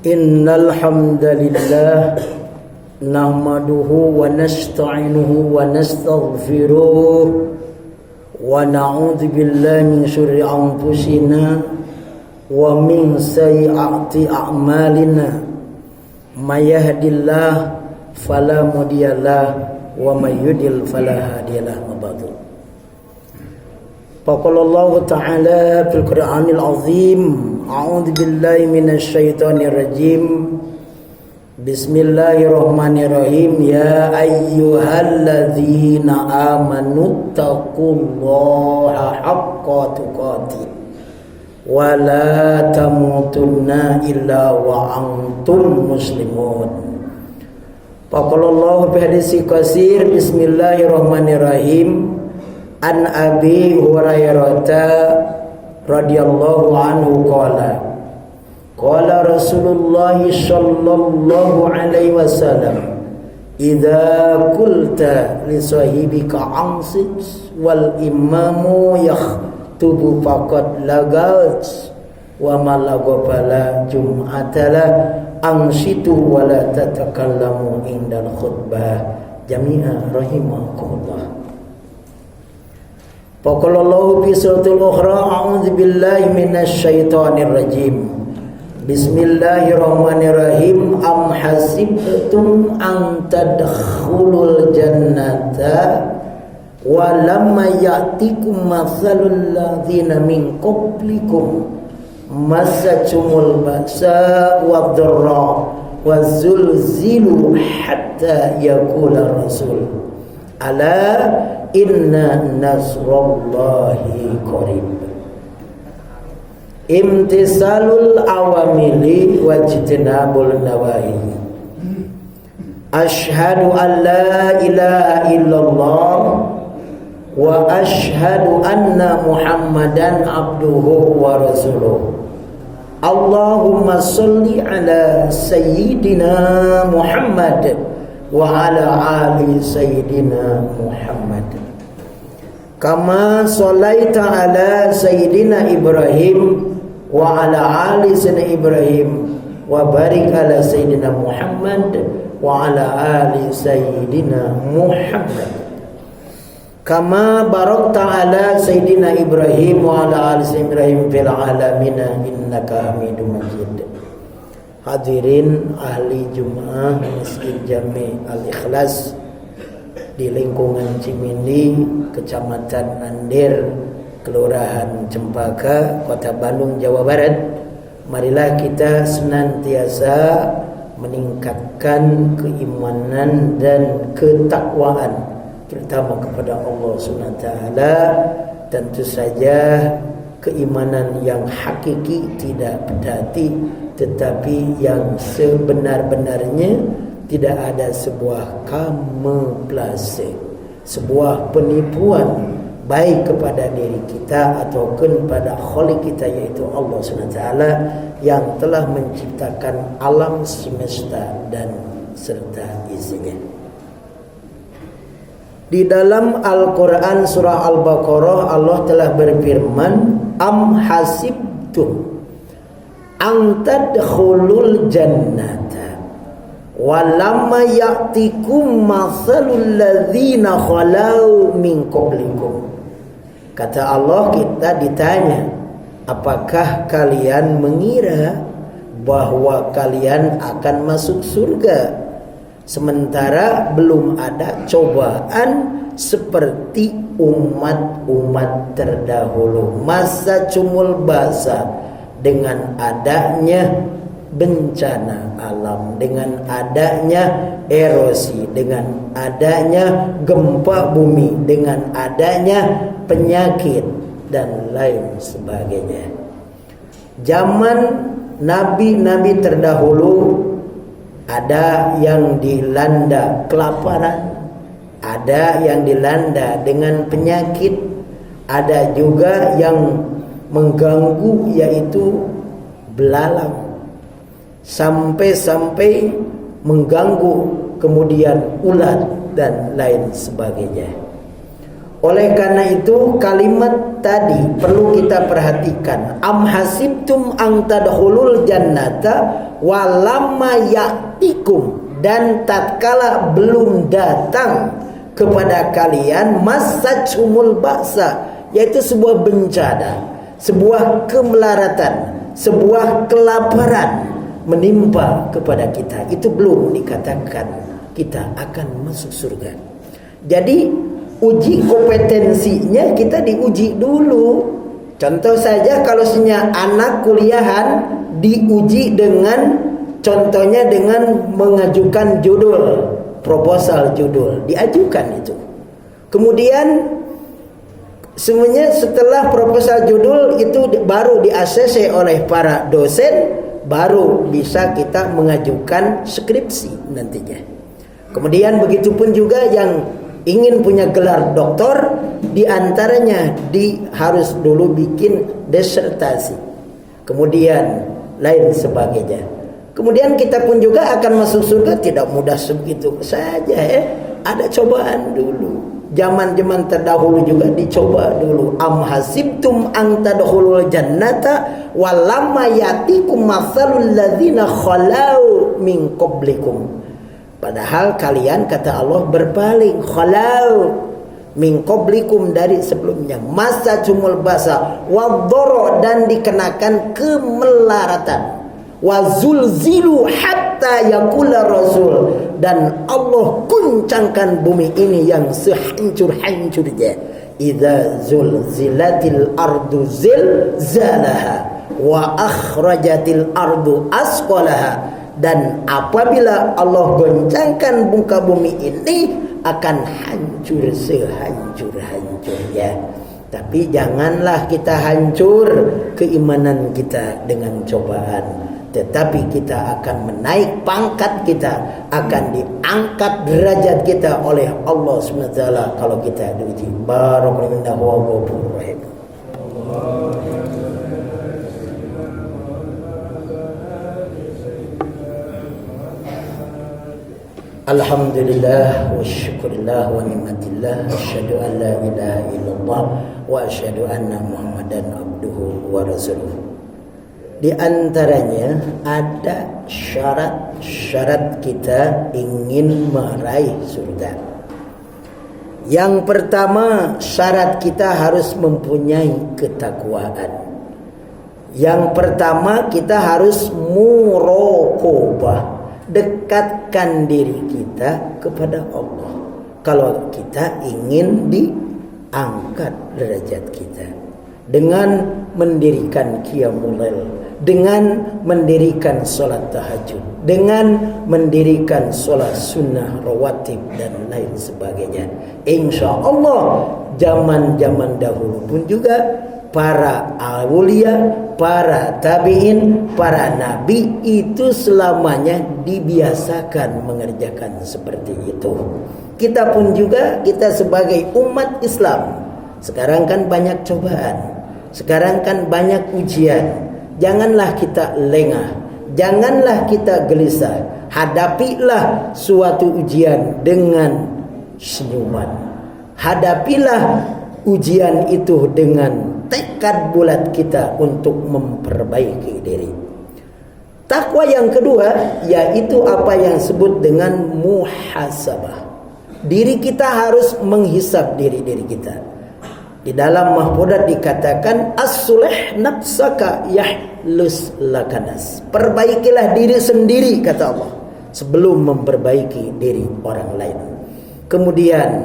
Innal hamdalillah nahmaduhu wa nasta'inuhu wa nastaghfiruh wa na'udzu billahi min syurri anfusina wa min sayyiati a'malina may yahdihillahu fala mudhillalah wa may yudlil fala hadiyalah. Mabadu. Faqalallahu ta'ala fil Qur'anil azim, a'udzu billahi minasy syaithanir rajim. Bismillahirrahmanirrahim. Ya ayyuhalladzina amanu taqullaha haqqa tuqatih wa la tamutunna illa wa antum muslimun. Faqalallahu fi hadits qasir. Bismillahirrahmanirrahim. An Abi Hurairah radhiyallahu anhu qala Rasulullah sallallahu alaihi wasallam, idza qulta li sahibika ansit wal imamu yaktubu faqad lagat wa malaghabala jum'atala ansitu wa la tatakallamu indal khutbah jami'a rahimakumullah. Faqalallahu fi suratul ukhra, a'udzu billahi minasy syaithanir rajim. Bismillahirrahmanirrahim. Am hasibtum an tadkhulul jannata wa lamma ya'tikum mathalul ladzina min qablikum massachumul ba'sa wad-dharra wa zulzilu hatta yaqula rasul ala inna nasrallahi qarib. Imtisalul awamili wajtinabul nawahi. Ashhadu an la ilaha illallah wa ashhadu anna Muhammadan abduhu wa rasuluh. Allahumma sholli ala sayyidina Muhammad wa ala ali sayyidina Muhammad kama sholaita ala sayyidina Ibrahim wa ala ali sayyidina Ibrahim wa barik ala sayyidina Muhammad wa ala ali sayyidina Muhammad kama barakta ala sayyidina Ibrahim wa ala ali sayyidina Ibrahim fil alamin innaka Hamidum Majid. Hadirin ahli Jum'ah Masjid Jami Al-Ikhlas di lingkungan Cimindi, Kecamatan Andir, Kelurahan Cempaka, Kota Bandung, Jawa Barat. Marilah kita senantiasa meningkatkan keimanan dan ketakwaan, terutama kepada Allah SWT. Tentu saja keimanan yang hakiki, tidak pedati, tetapi yang sebenar-benarnya, tidak ada sebuah kamuflase, sebuah penipuan baik kepada diri kita ataupun pada khalik kita, yaitu Allah SWT yang telah menciptakan alam semesta dan serta isinya. Di dalam Al-Quran surah Al-Baqarah, Allah telah berfirman, am hasibtum an tadkhulul jannata walamma ya'tikum mathalul ladzina khalau min qablikum. Kata Allah, kita ditanya, apakah kalian mengira bahwa kalian akan masuk surga sementara belum ada cobaan seperti umat-umat terdahulu? Masa cumul basa, dengan adanya bencana alam, dengan adanya erosi, dengan adanya gempa bumi, dengan adanya penyakit dan lain sebagainya. Zaman nabi-nabi terdahulu ada yang dilanda kelaparan, ada yang dilanda dengan penyakit, ada juga yang mengganggu yaitu belalang, sampai mengganggu kemudian ulat dan lain sebagainya. Oleh karena itu kalimat tadi perlu kita perhatikan. Am hasibtum ang tadkhulul jannata walamma ya'tikum, dan tatkala belum datang kepada kalian masajumul ba'sa, yaitu sebuah bencana, sebuah kemelaratan, sebuah kelaparan menimpa kepada kita, itu belum dikatakan kita akan masuk surga. Jadi uji kompetensinya kita diuji dulu. Contoh saja kalau anak kuliahan diuji dengan, contohnya dengan mengajukan judul, proposal judul, diajukan itu. Kemudian semuanya setelah proposal judul itu baru di-ACC oleh para dosen, baru bisa kita mengajukan skripsi nantinya. Kemudian begitupun juga yang ingin punya gelar doktor, diantaranya harus dulu bikin disertasi, kemudian lain sebagainya. Kemudian kita pun juga akan masuk surga tidak mudah segitu saja ada cobaan dulu. Zaman-zaman terdahulu juga dicoba dulu. Am hasibtum ang tadkhulul jannata walamma yatikum matsalul ladzina khalau min qablikum. Padahal kalian, kata Allah, berpaling, khalau min qablikum, dari sebelumnya, masa cumul basa wadoro, dan dikenakan kemelaratan, wazulzilu hatta yakula rasul, dan Allah guncangkan bumi ini yang sehancur-hancurnya. Idza zulzilatil ardu zilzalaha wa akhrajatil ardu asqalaha, dan apabila Allah goncangkan muka bumi ini akan hancur sehancur-hancurnya. Tapi janganlah kita hancur keimanan kita dengan cobaan, tetapi kita akan menaik pangkat kita, akan diangkat derajat kita oleh Allah SWT kalau kita diuji. Barakallahu wa ghafurur rahim. Alhamdulillah wa syukurillah wa ni'matillah, asyhadu an la ilaha illallah wa asyhadu anna Muhammadan abduhu wa rasuluh. Di antaranya ada syarat-syarat kita ingin meraih surga. Yang pertama, syarat kita harus mempunyai ketakwaan. Yang pertama, kita harus muraqabah, dekatkan diri kita kepada Allah. Kalau kita ingin diangkat derajat kita dengan mendirikan qiyamul lail, dengan mendirikan sholat tahajud, dengan mendirikan sholat sunnah rawatib dan lain sebagainya. Insya Allah zaman-zaman dahulu pun juga para awliya, para tabi'in, para nabi itu selamanya dibiasakan mengerjakan seperti itu. Kita pun juga, kita sebagai umat Islam, sekarang kan banyak cobaan, sekarang kan banyak ujian. Janganlah kita lengah, janganlah kita gelisah. Hadapilah suatu ujian dengan senyuman. Hadapilah ujian itu dengan tekad bulat kita untuk memperbaiki diri. Takwa yang kedua yaitu apa yang disebut dengan muhasabah. Diri kita harus menghisab diri kita. Di dalam mahfudat dikatakan as-sulih nafsaka yahlus lakanas. Perbaikilah diri sendiri, kata Allah, sebelum memperbaiki diri orang lain. Kemudian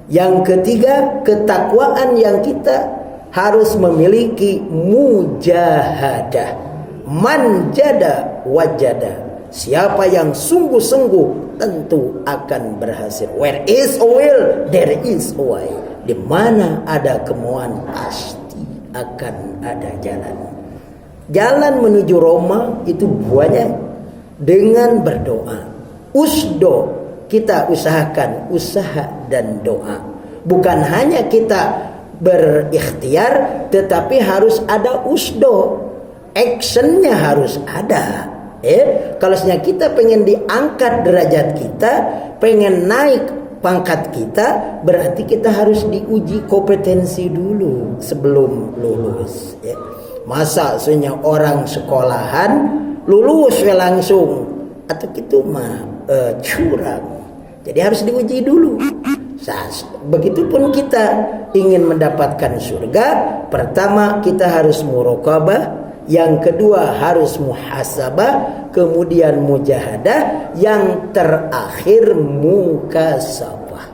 yang ketiga, ketakwaan yang kita harus memiliki mujahadah. Manjada wajada. Siapa yang sungguh-sungguh tentu akan berhasil. Where is a will, there is a way. Di mana ada kemauan pasti akan ada jalan. Jalan menuju Roma itu banyak dengan berdoa. Usdo, kita usahakan usaha dan doa. Bukan hanya kita berikhtiar, tetapi harus ada usdo. Actionnya harus ada. Kalau kita pengen diangkat derajat kita, pengen naik pangkat kita, berarti kita harus diuji kompetensi dulu sebelum lulus ya. Masa sebenarnya orang sekolahan lulus langsung, atau gitu mah curang. Jadi harus diuji dulu. Begitupun kita ingin mendapatkan surga, pertama kita harus muraqabah, yang kedua harus muhasabah, kemudian mujahadah, yang terakhir mukasabah.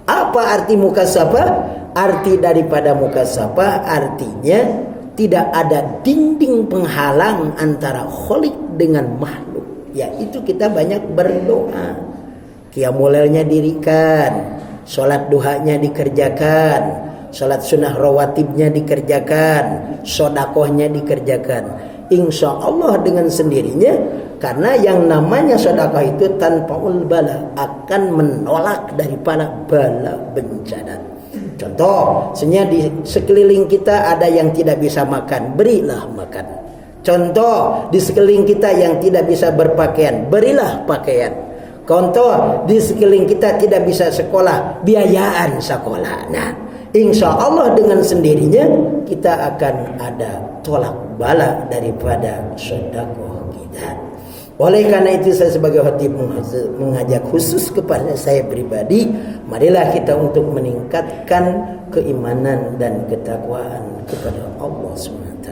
Apa arti mukasabah? Arti daripada mukasabah artinya tidak ada dinding penghalang antara khalik dengan makhluk. Yaitu kita banyak berdoa, qiyamul lailnya dirikan, sholat duhanya dikerjakan, sholat sunnah rawatibnya dikerjakan, sodakohnya dikerjakan. Insya Allah dengan sendirinya, karena yang namanya sodakoh itu tanpaul bala, akan menolak daripada bala bencana. Contoh, sebenarnya di sekeliling kita ada yang tidak bisa makan, berilah makan. Contoh, di sekeliling kita yang tidak bisa berpakaian, berilah pakaian. Contoh, di sekeliling kita tidak bisa sekolah, biayaan sekolah. Nah, insya Allah dengan sendirinya kita akan ada tolak bala daripada sedekah kita. Oleh karena itu saya sebagai khatib mengajak khusus kepada saya pribadi, marilah kita untuk meningkatkan keimanan dan ketakwaan kepada Allah SWT.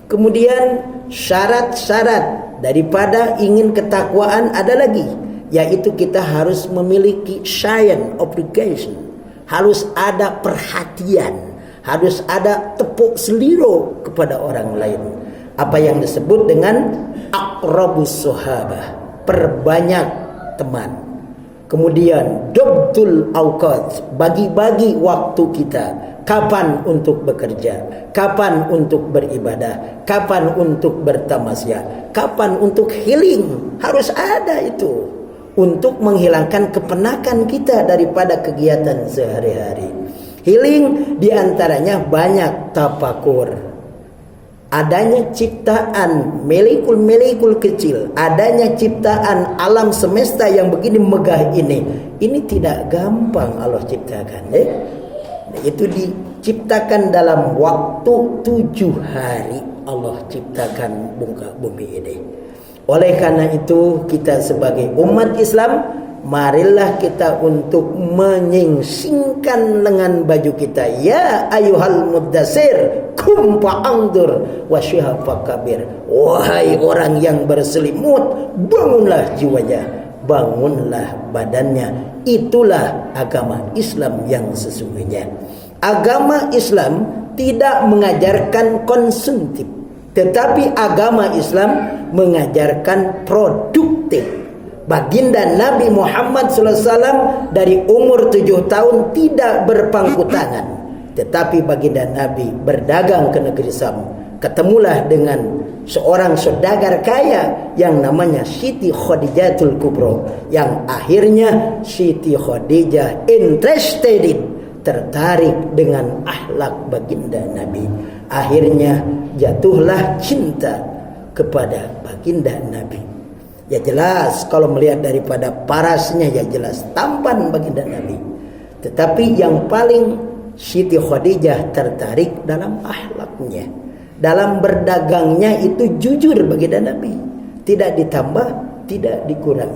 Kemudian syarat-syarat daripada ingin ketakwaan ada lagi, yaitu kita harus memiliki science obligation, harus ada perhatian, harus ada tepuk seliro kepada orang lain. Apa yang disebut dengan aqrabus sahabah, perbanyak teman. Kemudian dobtul awqat, bagi-bagi waktu kita. Kapan untuk bekerja, kapan untuk beribadah, kapan untuk bertamasya, kapan untuk healing. Harus ada itu untuk menghilangkan kepenakan kita daripada kegiatan sehari-hari. Healing diantaranya banyak tafakur, adanya ciptaan melekul-melekul kecil, adanya ciptaan alam semesta yang begini megah ini tidak gampang Allah ciptakan. Itu diciptakan dalam waktu 7 hari Allah ciptakan muka bumi ini. Oleh karena itu kita sebagai umat Islam, marilah kita untuk menyingsingkan lengan baju kita. Ya ayyuhal muddatsir kum fa'andur wasyihab fakabir. Wahai orang yang berselimut, bangunlah jiwanya, bangunlah badannya. Itulah agama Islam yang sesungguhnya. Agama Islam tidak mengajarkan konsumtif, tetapi agama Islam mengajarkan produktif. Baginda Nabi Muhammad SAW dari umur 7 tahun tidak berpangku tangan, tetapi baginda Nabi berdagang ke negeri Sam. Ketemulah dengan seorang saudagar kaya yang namanya Siti Khadijatul Kubro, yang akhirnya Siti Khadijah interested, tertarik dengan akhlak baginda Nabi. Akhirnya jatuhlah cinta kepada baginda Nabi. Ya jelas kalau melihat daripada parasnya, ya jelas tampan baginda Nabi. Tetapi yang paling Siti Khadijah tertarik dalam akhlaknya. Dalam berdagangnya itu jujur baginda Nabi, tidak ditambah, tidak dikurang.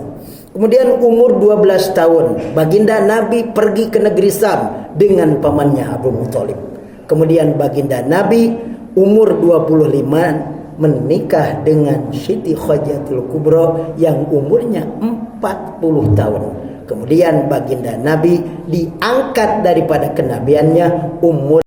Kemudian umur 12 tahun baginda Nabi pergi ke negeri Sam dengan pamannya Abu Muthalib. Kemudian baginda Nabi umur 25 menikah dengan Siti Khadijatul Kubro yang umurnya 40 tahun. Kemudian baginda Nabi diangkat daripada kenabiannya umur